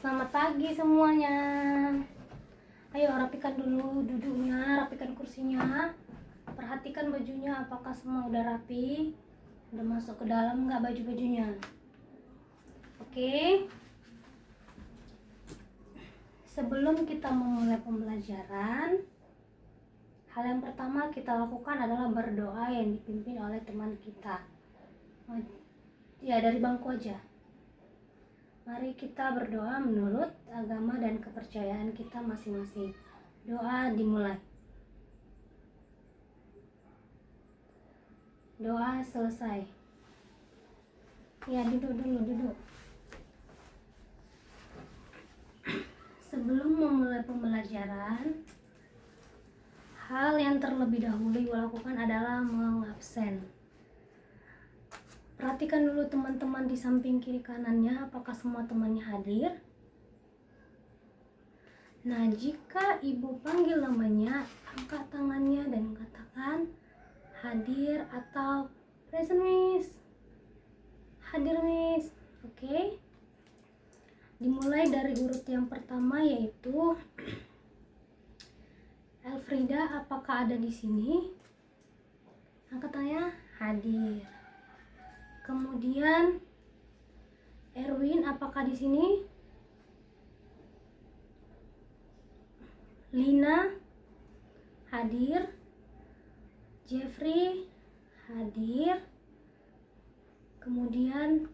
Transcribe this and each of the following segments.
Selamat pagi semuanya. Ayo rapikan dulu duduknya, rapikan kursinya. Perhatikan bajunya apakah semua udah rapi. Udah masuk ke dalam nggak baju-bajunya? Oke. Sebelum kita memulai pembelajaran, hal yang pertama kita lakukan adalah berdoa yang dipimpin oleh teman kita. Ya, dari bangku aja. Mari kita berdoa menurut agama dan kepercayaan kita masing-masing. Doa dimulai. Doa selesai. Ya, duduk dulu, duduk. Sebelum memulai pembelajaran, hal yang terlebih dahulu dilakukan adalah mengabsen. Perhatikan dulu teman-teman di samping kiri kanannya, apakah semua temannya hadir. Nah, jika ibu panggil namanya, angkat tangannya dan katakan hadir atau present miss, hadir miss. Oke. Dimulai dari urut yang pertama, yaitu Elfrida, apakah ada di sini? Angkat tangannya, hadir. Kemudian Erwin, apakah di sini? Lina, hadir. Jeffrey, hadir. Kemudian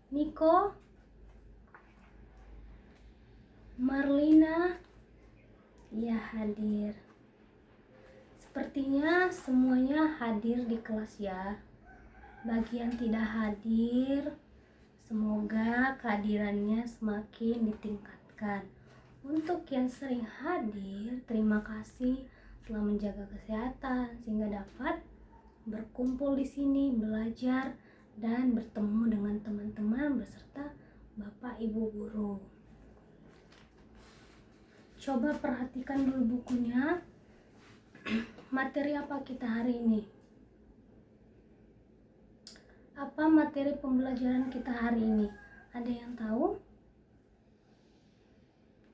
Niko, Marlina, ya hadir. Sepertinya semuanya hadir di kelas ya. Bagi yang tidak hadir, semoga kehadirannya semakin ditingkatkan. Untuk yang sering hadir, terima kasih telah menjaga kesehatan sehingga dapat berkumpul di sini, belajar dan bertemu dengan teman-teman beserta Bapak Ibu guru. Coba perhatikan dulu bukunya. Materi apa kita hari ini? Apa materi pembelajaran kita hari ini? Ada yang tahu?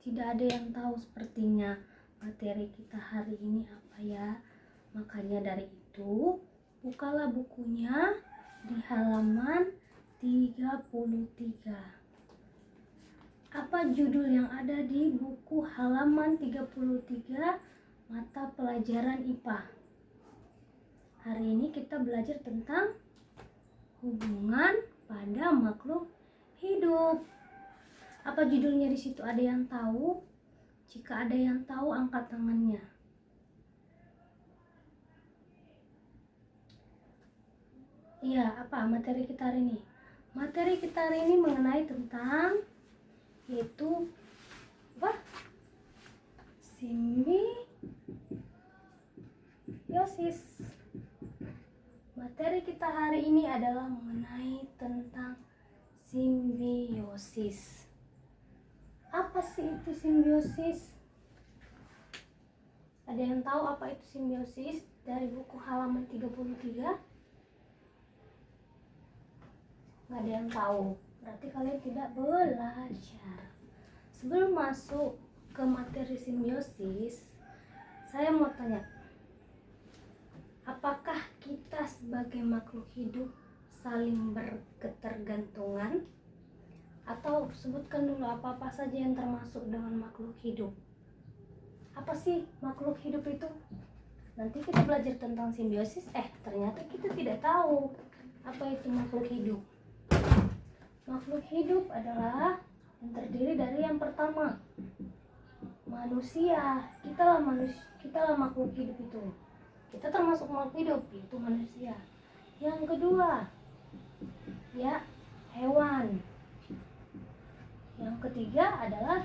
Tidak ada yang tahu sepertinya. Materi kita hari ini apa ya? Makanya dari itu, bukalah bukunya di halaman 33. Apa judul yang ada di buku halaman 33 mata pelajaran IPA? Hari ini kita belajar tentang hubungan pada makhluk hidup. Apa judulnya di situ? Ada yang tahu? Jika ada yang tahu, angkat tangannya. Iya, apa materi kita hari ini? Materi kita hari ini mengenai tentang yaitu apa? Simbiosis. Materi kita hari ini adalah mengenai tentang simbiosis. Apa sih itu simbiosis? Ada yang tahu apa itu simbiosis dari buku halaman 33? Nggak ada yang tahu. Berarti kalian tidak belajar. Sebelum masuk ke materi simbiosis, saya mau tanya, apakah kita sebagai makhluk hidup saling berketergantungan? Atau sebutkan dulu apa-apa saja yang termasuk dengan makhluk hidup. Apa sih makhluk hidup itu? Nanti kita belajar tentang simbiosis, ternyata kita tidak tahu apa itu makhluk hidup. Makhluk hidup adalah yang terdiri dari yang pertama, manusia. Kita lah makhluk hidup itu. Kita termasuk makhluk hidup, itu manusia. Yang kedua, ya, hewan. Yang ketiga adalah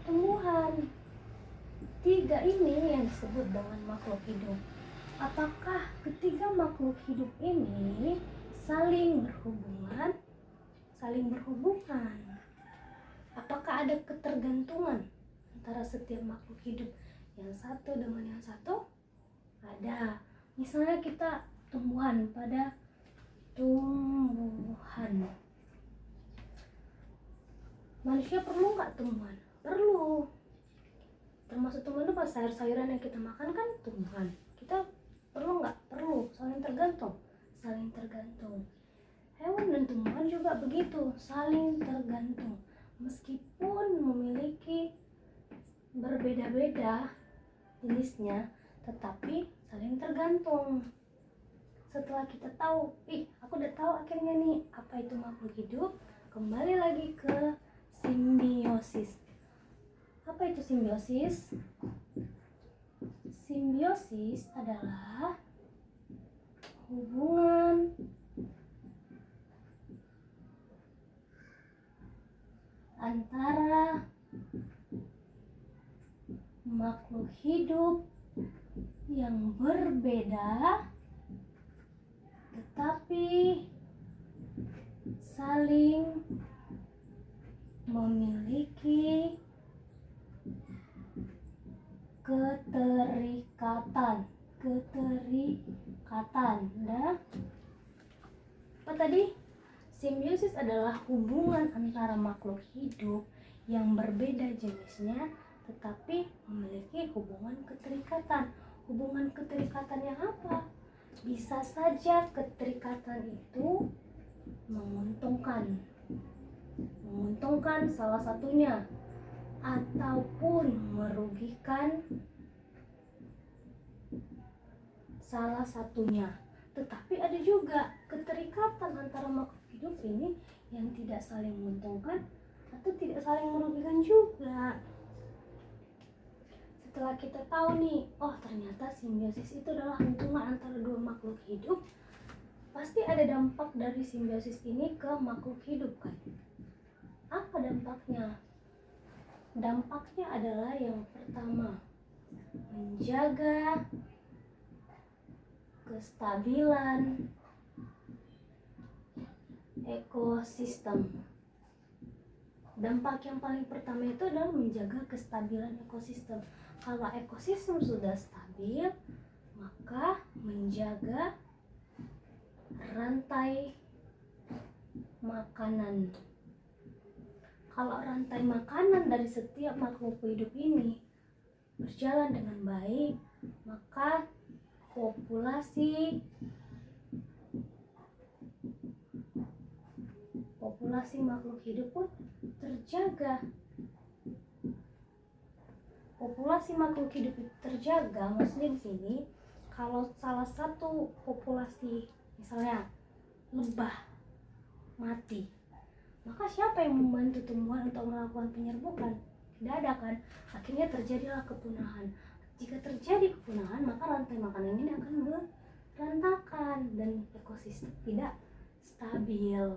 tumbuhan. Tiga ini yang disebut dengan makhluk hidup. Apakah ketiga makhluk hidup ini saling berhubungan? Apakah ada ketergantungan antara setiap makhluk hidup yang satu dengan yang satu? Ada. Misalnya kita tumbuhan. Manusia perlu nggak tumbuhan? Perlu. Termasuk tumbuhan itu pas sayur-sayuran yang kita makan kan tumbuhan. Kita perlu nggak? Perlu. Saling tergantung. Saling tergantung. Hewan dan tumbuhan juga begitu, saling tergantung. Meskipun memiliki berbeda-beda jenisnya, tetapi saling tergantung. Setelah kita tahu, aku udah tahu akhirnya nih apa itu makhluk hidup, kembali lagi ke simbiosis. Apa itu simbiosis? Simbiosis adalah hubungan antara makhluk hidup yang berbeda tetapi saling memiliki keterikatan. Nah, apa tadi? Simbiosis adalah hubungan antara makhluk hidup yang berbeda jenisnya tetapi memiliki hubungan keterikatan. Hubungan keterikatan yang apa? Bisa saja keterikatan itu menguntungkan salah satunya ataupun merugikan salah satunya. Tetapi ada juga keterikatan antara makhluk hidup ini yang tidak saling menguntungkan atau tidak saling merugikan juga. Setelah kita tahu nih, oh ternyata simbiosis itu adalah hubungan antara dua makhluk hidup, pasti ada dampak dari simbiosis ini ke makhluk hidup kan? Apa dampaknya? Dampaknya adalah yang pertama, menjaga kestabilan ekosistem. Dampak yang paling pertama itu adalah menjaga kestabilan ekosistem. Kalau ekosistem sudah stabil, maka menjaga rantai makanan. Kalau rantai makanan dari setiap makhluk hidup ini berjalan dengan baik, maka populasi makhluk hidup pun terjaga. Populasi makhluk hidup itu terjaga, maksudnya di sini kalau salah satu populasi misalnya lebah mati, maka siapa yang membantu tumbuhan untuk melakukan penyerbukan? Tidak ada kan? Akhirnya terjadilah kepunahan. Jika terjadi kepunahan, maka rantai makanan ini akan berantakan dan ekosistem tidak stabil.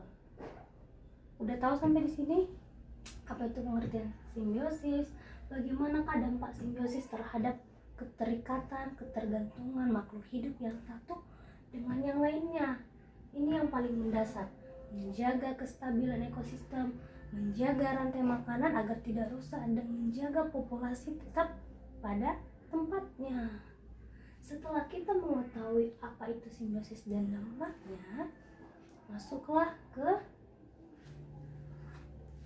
Udah tahu sampai di sini apa itu pengertian simbiosis? Bagaimanakah dampak simbiosis terhadap keterikatan, ketergantungan makhluk hidup yang satu dengan yang lainnya? Ini yang paling mendasar, menjaga kestabilan ekosistem, menjaga rantai makanan agar tidak rusak, dan menjaga populasi tetap pada tempatnya. Setelah kita mengetahui apa itu simbiosis dan dampaknya, masuklah ke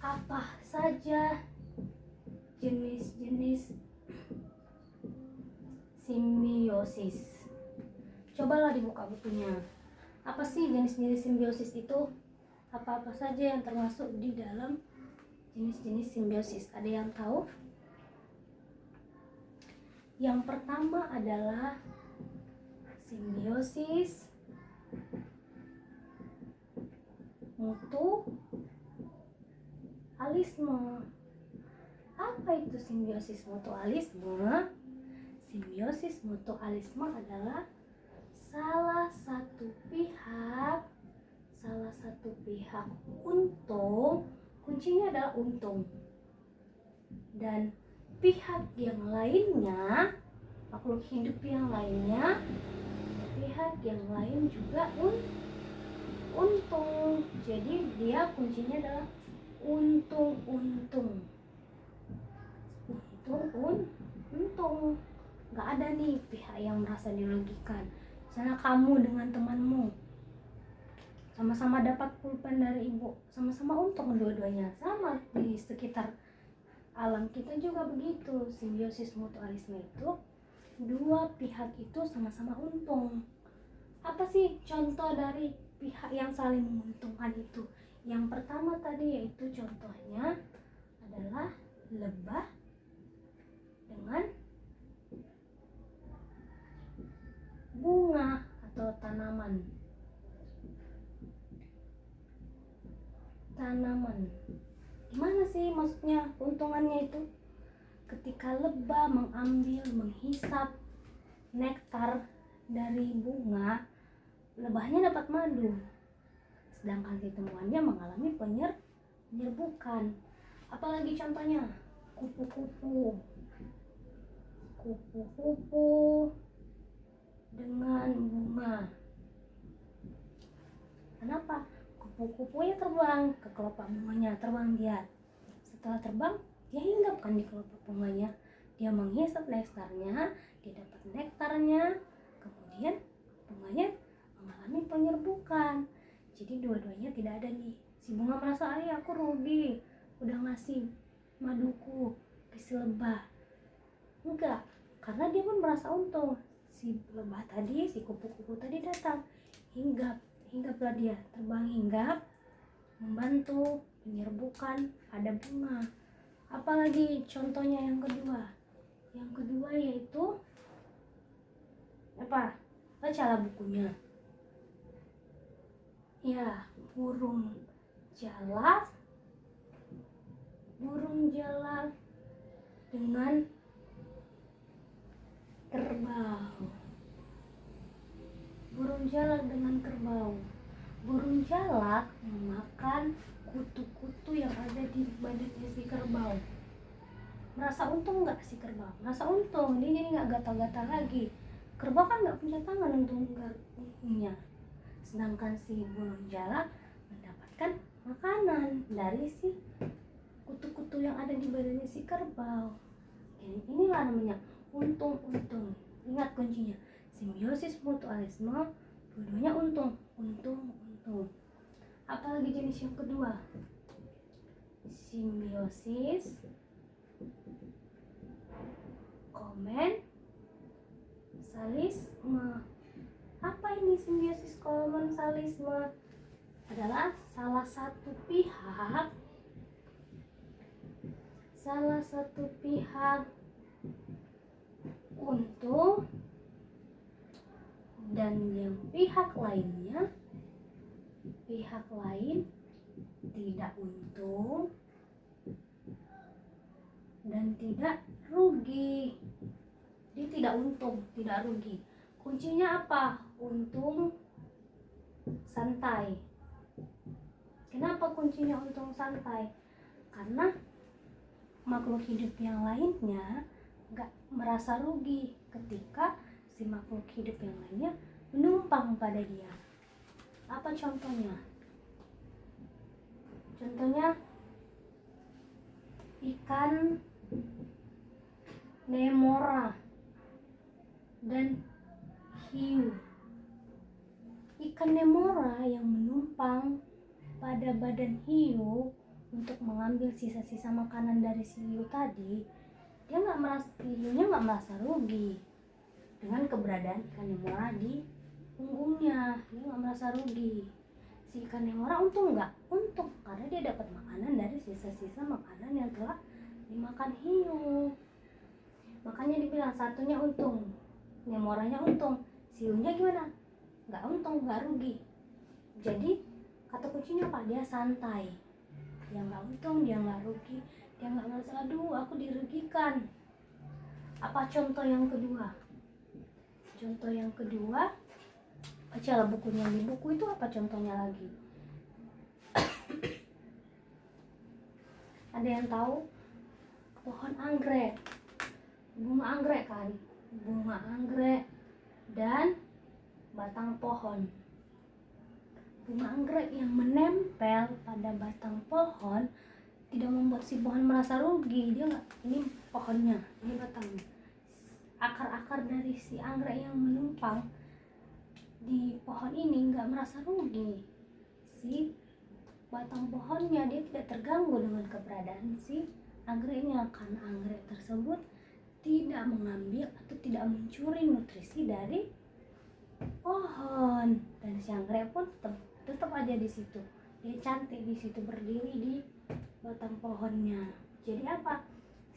apa saja jenis-jenis simbiosis. Cobalah dibuka bukunya. Apa sih jenis-jenis simbiosis itu? Apa-apa saja yang termasuk di dalam jenis-jenis simbiosis? Ada yang tahu? Yang pertama adalah simbiosis mutualisme. Apa itu simbiosis mutualisme? Simbiosis mutualisme adalah salah satu pihak untung, kuncinya adalah untung, dan pihak yang lainnya, makhluk hidup yang lainnya, pihak yang lain juga untung. Jadi dia kuncinya adalah untung. Nggak ada nih pihak yang merasa dirugikan. Misalnya kamu dengan temanmu, sama-sama dapat pulpen dari ibu, sama-sama untung dua-duanya. Sama di sekitar alam kita juga begitu, simbiosis mutualisme itu dua pihak itu sama-sama untung. Apa sih contoh dari pihak yang saling menguntungkan itu? Yang pertama tadi yaitu contohnya adalah lebah dengan bunga atau tanaman. Gimana sih maksudnya keuntungannya itu? Ketika lebah mengambil, menghisap nektar dari bunga, lebahnya dapat madu. Sedangkan si temuannya mengalami penyerbukan. Apalagi contohnya? Kupu-kupu dengan bunga. Kenapa? Kupu-kupunya terbang ke kelopak bunganya, terbang dia. Setelah terbang, dia hinggap kan di kelopak bunganya. Dia menghisap nektarnya, dia dapat nektarnya, kemudian bunganya mengalami penyerbukan. Jadi dua-duanya tidak ada nih. Si bunga merasa, aku rugi, udah ngasih maduku ke si lebah. Enggak, karena dia pun merasa untung. Si lebah tadi, si kupu-kupu tadi datang, hinggaplah dia, terbang hinggap, membantu penyerbukan pada bunga. Apalagi contohnya yang kedua? Yang kedua yaitu apa? Bacalah bukunya. Ya, burung jalak dengan kerbau. Burung jalak memakan kutu-kutu yang ada di badannya si kerbau. Merasa untung nggak si kerbau? Merasa untung, dia jadi nggak gatal-gatal lagi. Kerbau kan nggak punya tangan untuk menggaruk punggungnya. Sedangkan si burung jalak mendapatkan makanan dari si kutu-kutu yang ada di badannya si kerbau. Inilah namanya untung-untung. Ingat kuncinya, simbiosis mutualisme, dua-duanya untung. Apalagi jenis yang kedua? Simbiosis komensalisme. Apa ini simbiosis komensalisme? Adalah salah satu pihak untung dan yang pihak lain tidak untung dan tidak rugi. Dia tidak untung, tidak rugi. Kuncinya apa? Untung santai. Kenapa kuncinya untung santai? Karena makhluk hidup yang lainnya gak merasa rugi ketika si makhluk hidup yang lainnya menumpang pada dia. Apa contohnya? Contohnya ikan nemora dan hiu. Ikan nemora yang menumpang pada badan hiu untuk mengambil sisa-sisa makanan dari si hiu tadi, hiunya nggak merasa rugi dengan keberadaan ikan nemora di punggungnya. Dia nggak merasa rugi. Si ikan nemora untung nggak? Untung, karena dia dapat makanan dari sisa-sisa makanan yang telah dimakan hiu. Makanya dibilang satunya untung, nemoranya untung, si hiunya gimana? Nggak untung, nggak rugi. Jadi kata kuncinya apa? Dia santai. Dia nggak untung, dia nggak rugi, dia nggak merasa aduh aku dirugikan. Apa contoh yang kedua? Contoh yang kedua, bacalah bukunya. Di buku itu apa contohnya lagi? Ada yang tahu? Pohon anggrek, bunga anggrek kan? Bunga anggrek dan batang pohon. Bunga anggrek yang menempel pada batang pohon tidak membuat si pohon merasa rugi. Dia nggak, ini pohonnya, ini batangnya. Akar-akar dari si anggrek yang menumpang di pohon ini nggak merasa rugi. si batang pohonnya, dia tidak terganggu dengan keberadaan si anggreknya, karena anggrek tersebut tidak mengambil atau tidak mencuri nutrisi dari pohon, dan si anggrek pun tetap aja di situ, dia cantik di situ berdiri di batang pohonnya. Jadi apa,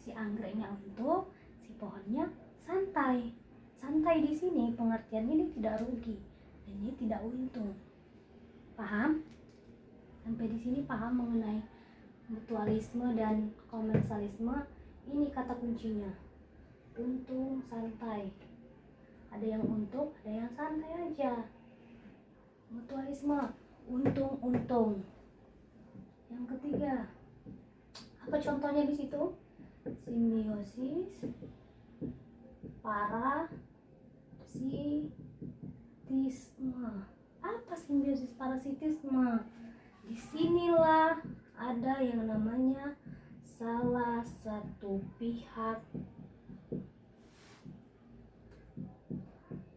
si anggreknya untuk, si pohonnya santai. Santai di sini pengertiannya dia tidak rugi dan dia tidak untung. Paham? Sampai di sini paham mengenai mutualisme dan komensalisme? Ini kata kuncinya. Untung, santai. Ada yang untung, ada yang santai aja. Mutualisme, untung-untung. Yang ketiga, apa contohnya di situ? Simbiosis, parasitisme. Apa simbiosis parasitisme? Disinilah ada yang namanya salah satu pihak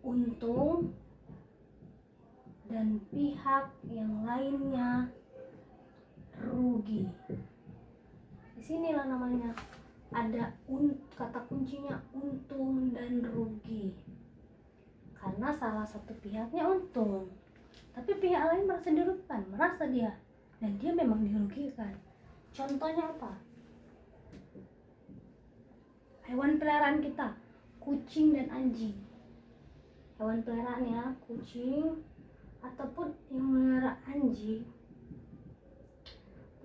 untung dan pihak yang lainnya rugi. Disinilah namanya ada kata kuncinya untung dan rugi, karena salah satu pihaknya untung tapi pihak lain merasa dirugikan, merasa dia dan dia memang dirugikan. Contohnya apa? Hewan peliharaan kita, kucing dan anjing. Hewan peliharaan ya, kucing ataupun yang melihara anjing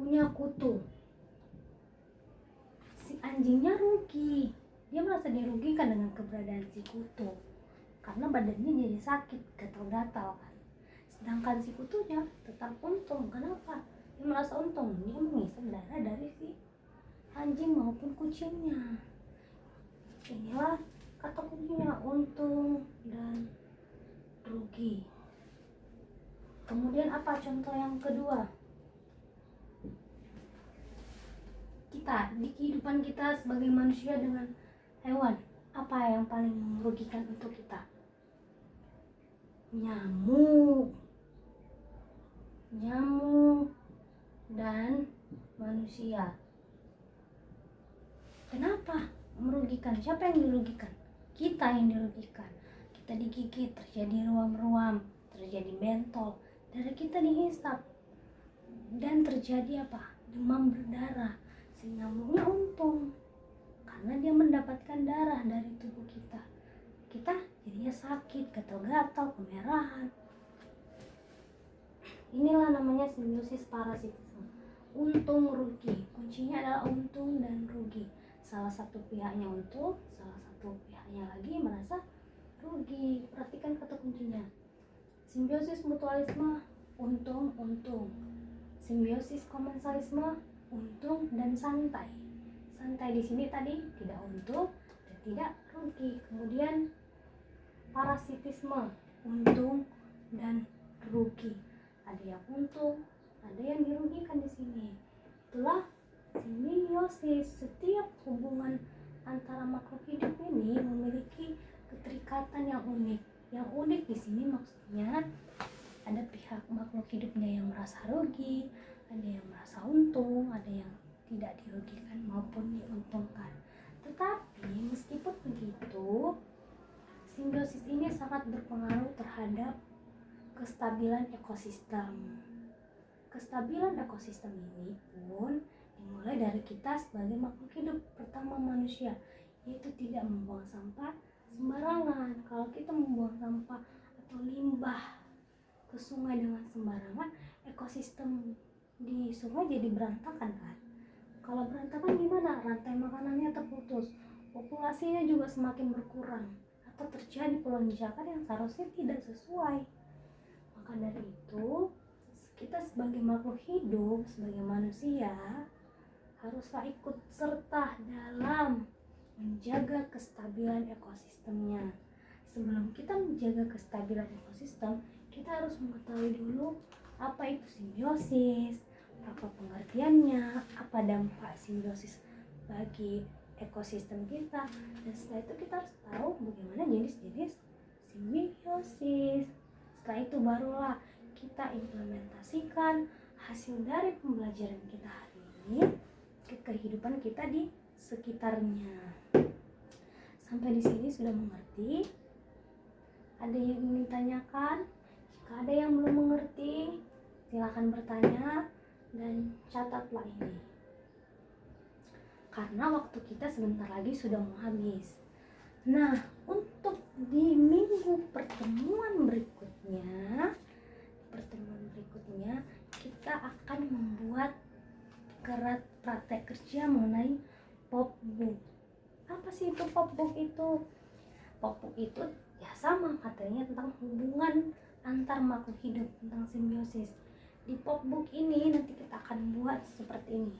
punya kutu. Si anjingnya rugi, dia merasa dirugikan dengan keberadaan si kutu karena badannya jadi sakit, gatal-gatal kan. Sedangkan si kutunya tetap untung. Kenapa? Dia merasa untung, dia mengisap darah dari si anjing maupun kucingnya. Inilah kata kuncinya, untung dan rugi. Kemudian apa contoh yang kedua? Kita di kehidupan kita sebagai manusia dengan hewan, apa yang paling merugikan untuk kita? Nyamuk dan manusia. Kenapa merugikan? Siapa yang dirugikan? Kita yang dirugikan. Kita digigit, terjadi ruam-ruam, terjadi bentol, darah kita dihisap, dan terjadi apa? Demam berdarah. Si nyamuknya untung karena dia mendapatkan darah dari tubuh kita. Kita jadinya sakit, gatal-gatal, kemerahan. Inilah namanya simbiosis parasitisme. Untung rugi. Kuncinya adalah untung dan rugi. Salah satu pihaknya untung, salah satu pihaknya lagi merasa rugi. Perhatikan kata kuncinya. Simbiosis mutualisme, untung-untung. Simbiosis komensalisme, untung dan santai. Santai di sini tadi tidak untung dan tidak rugi. Kemudian parasitisme, untung dan rugi. Ada yang untung, ada yang dirugikan di sini. Itulah simbiosis. Setiap hubungan antara makhluk hidup ini memiliki keterikatan yang unik. Yang unik di sini maksudnya ada pihak makhluk hidupnya yang merasa rugi, ada yang merasa untung, ada yang tidak dirugikan maupun diuntungkan. Tetapi meskipun begitu, simbiosis ini sangat berpengaruh terhadap kestabilan ekosistem. Kestabilan ekosistem ini pun dimulai dari kita sebagai makhluk hidup. Pertama manusia, yaitu tidak membuang sampah sembarangan. Kalau kita membuang sampah atau limbah ke sungai dengan sembarangan, ekosistem di sungai jadi berantakan kan. Kalau berantakan gimana? Rantai makanannya terputus, populasinya juga semakin berkurang, atau terjadi pelonjakan yang seharusnya tidak sesuai. Maka dari itu, kita sebagai makhluk hidup, sebagai manusia, haruslah ikut serta dalam menjaga kestabilan ekosistemnya. Sebelum kita menjaga kestabilan ekosistem, kita harus mengetahui dulu apa itu simbiosis, apa pengertiannya, apa dampak simbiosis bagi ekosistem kita, dan setelah itu kita harus tahu bagaimana jenis-jenis simbiosis. Setelah itu barulah kita implementasikan hasil dari pembelajaran kita hari ini ke kehidupan kita di sekitarnya. Sampai di sini sudah mengerti? Ada yang ingin tanyakan? Jika ada yang belum mengerti, silakan bertanya dan catatlah ini. Karena waktu kita sebentar lagi sudah mau habis. Nah, untuk di minggu pertemuan berikutnya, kita akan membuat praktek kerja mengenai popbook. Apa sih itu popbook itu? Popbook itu ya sama katanya tentang hubungan antar makhluk hidup, tentang simbiosis. Di popbook ini nanti kita akan buat seperti ini.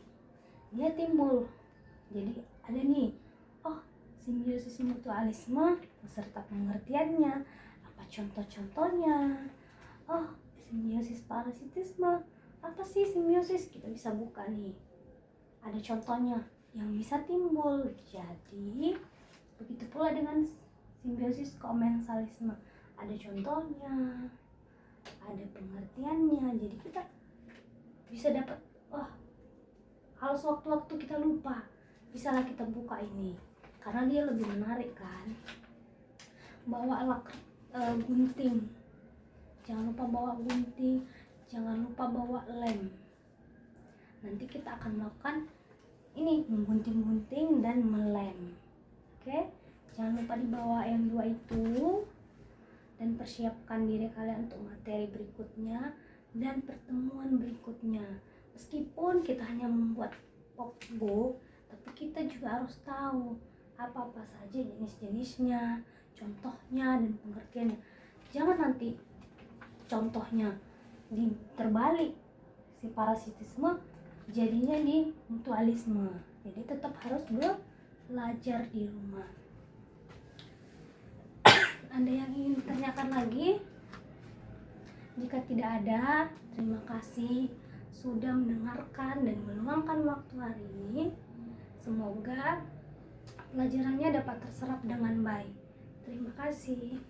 Dia timbul. Jadi ada nih, simbiosis mutualisme beserta pengertiannya, apa contoh-contohnya. Simbiosis parasitisme, apa sih simbiosis? Kita bisa buka nih, ada contohnya yang bisa timbul. Jadi begitu pula dengan simbiosis komensalisme, ada contohnya, ada pengertiannya. Jadi kita bisa dapat, hal sewaktu-waktu kita lupa, bisalah kita buka ini karena dia lebih menarik kan. Bawa gunting, jangan lupa bawa gunting, jangan lupa bawa lem. Nanti kita akan melakukan ini, menggunting-gunting dan melem. Oke, jangan lupa dibawa yang dua itu, dan persiapkan diri kalian untuk materi berikutnya dan pertemuan berikutnya. Meskipun kita hanya membuat popbook, tapi kita juga harus tahu apa-apa saja jenis-jenisnya, contohnya, dan pengertiannya. Jangan nanti contohnya terbalik, si parasitisme jadinya di mutualisme. Jadi tetap harus belajar di rumah. Ada yang ingin ditanyakan lagi? Jika tidak ada, terima kasih sudah mendengarkan dan meluangkan waktu hari ini. Semoga pelajarannya dapat terserap dengan baik. Terima kasih.